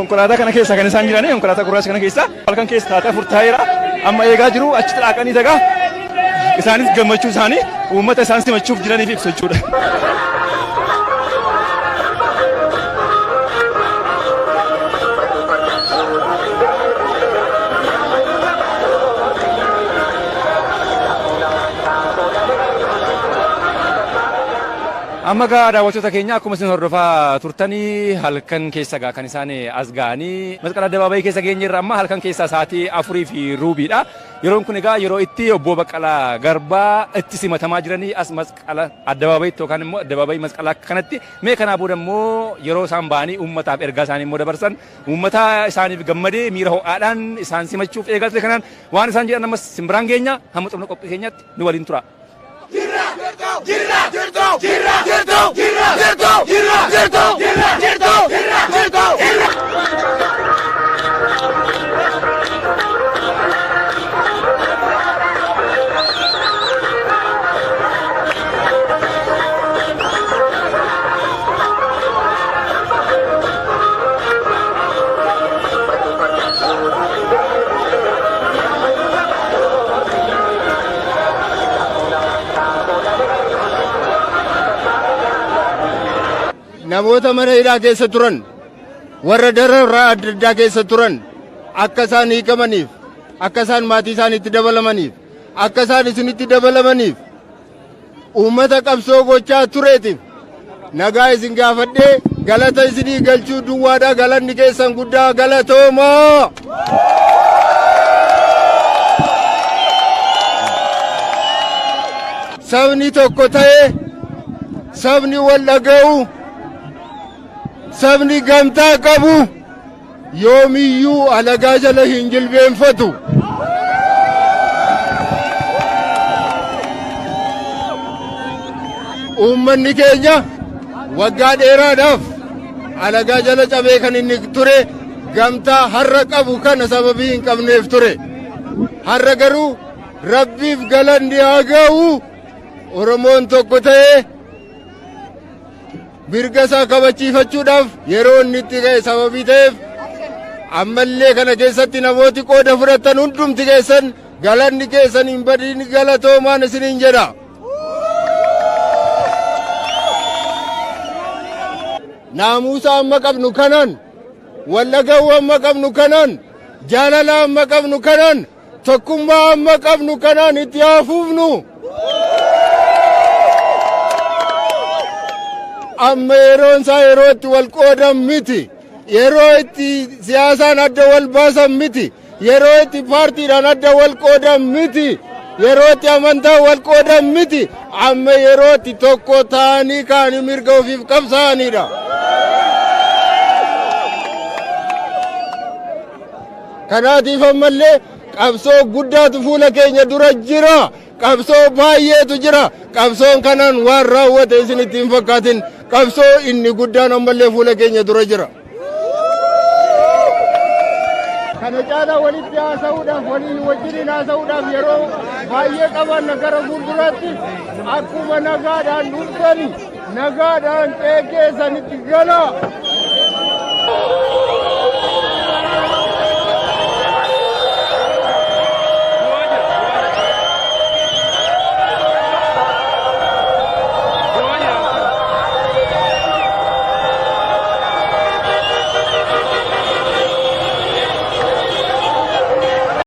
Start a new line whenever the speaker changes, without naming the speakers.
konkolaataa kana keessa kan isaan jiranii konkolaataa gurraacha kana keessa halkan keessa taatee furtaa'eera amma eegaa jiru achi xalaaqanii dagaa isaanis gammachuu isaanii uummata isaan simachuuf jiraniif ibsu jechuudha. amma gaa daawwattoota keenya akkuma isin hordofaa turtanii halkan keessa gaa kan isaan as ga'anii masqala addabaabayii keessa geenyerra amma halkan keessa sa'aatii 4:02 yeroon kun egaa yeroo itti obbo Baqqalaa Garbaa itti simatamaa jiranii as masqala addabaabayiitti yookaan immoo addabaabayii masqalaa kanatti mee kanaa booda immoo yeroo isaan ba'anii uummataaf ergaa isaanii immoo dabarsan uummata isaaniif gammadee miira ho'aadhaan isaan simachuuf eegalte kanaan waan isaan jedhan ammas simbiraan keenya hamma xumura qophii keenyatti nu waliin tura.
namoota mana hidhaa keessa turan warra dararraa adda addaa keessa turan akka isaan hiikamaniif akka isaan maatii isaaniitti dabalamaniif akka isaan isinitti dabalamaniif uummata qabsoo gochaa tureetiif nagaa isin gaafadhee galata isinii galchuu duwwaadhaa galanni keessan guddaa galatoomaa. sabni tokko ta'ee sabni wal dhaga'u sabni gamtaa qabu yoomiyyuu alagaa jala hin jilbeenfatu. uummanni keenya waggaa dheeraadhaaf alagaa jala cabee kan inni ture gamtaa har'a qabu kana sababii hin qabneef ture. har'a garuu rabbiif galanni haa ga'u oromoon tokko ta'ee mirga isaa kabachiifachuudhaaf yeroo inni itti ga'e sababii ta'eef ammallee kana keessatti namooti qooda fudhatan hundumti keessan galanni keessan hin badin galatoomaan isiniin jedha. naamusa amma qabnu kanan wallaga'uu amma qabnu kanan jaalala amma qabnu kanan tokkummaa amma qabnu kanan itti haafuufnu. amma yeroon isaa yeroo itti wal qoodan miti yeroo itti siyaasaan adda wal baasan miti yeroo itti paartiidhaan adda wal qoodan miti yeroo itti amantaa wal qoodan miti amma yeroo itti tokko ta'anii kaanii mirga ofiif qabsaa'anidha. kanaatiif ammallee qabsoo guddaatu fuula keenya dura jira qabsoo baay'eetu jira qabsoon kanaan waan raawwate isin ittiin fakkaatin qabsoo inni guddaan ammallee fuula keenya dura jira. kana caalaa walitti haasa'uudhaaf waliin wajjiniin haasa'uudhaaf yeroo baay'ee qaban gara fuulduraatti akkuma nagaadhaan dhuftan nagaadhaan qe'ee keessanitti gala.